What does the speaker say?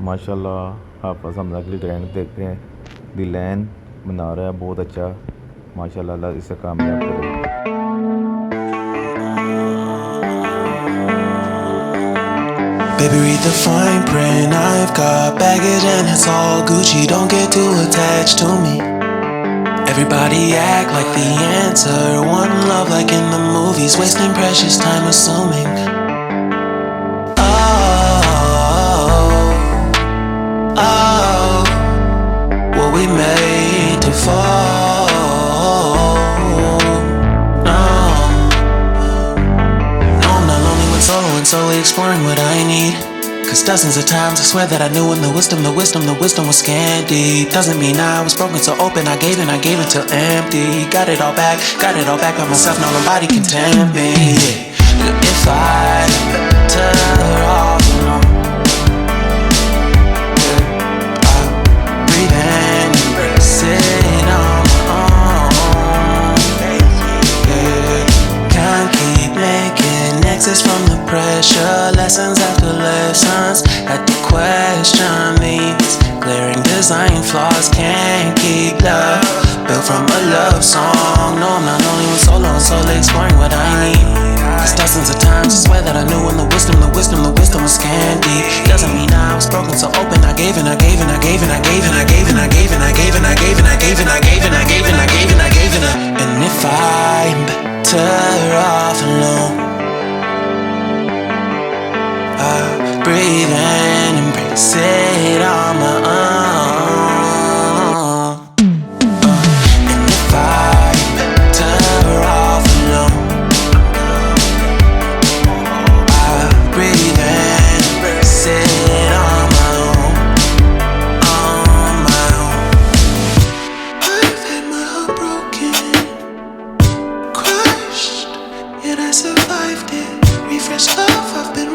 माशाल्लाह हाफिज़ हमज़ा की ट्रेंड देखते हैं, दी लाइन बना रहा है बहुत अच्छा। माशाल्लाह अल्लाह इसे कामयाब करे। Baby, read the fine print. I've got baggage and it's all Gucci. Don't get too attached to me. Everybody act like the answer. One love like in the movies. Wasting precious time assuming. Oh, what we made to fall. No, I'm not lonely when solo and solely exploring what I need. Cause dozens of times I swear that I knew when the wisdom was scanty. Doesn't mean I was broken, so open I gave till empty. Got it all back by myself, now nobody can tempt me. If I better off alone, I breathe and embrace it on my own. Can't keep making exits from the pressure. Lessons after lessons, had to question these glaring design flaws. Can't keep love built from a love song. No, I'm not lonely when solo and solely exploring what I need. Cause dozens of times I swear that I knew when the wisdom was scanty. Doesn't mean I was broken, so open I gave. And if I'm better off alone, I breathe and embrace it on my own. And if I'm better off alone, I breathe and embrace it on my own, on my own. I've had my heart broken, crushed, yet I survived it. Refresh love, I've been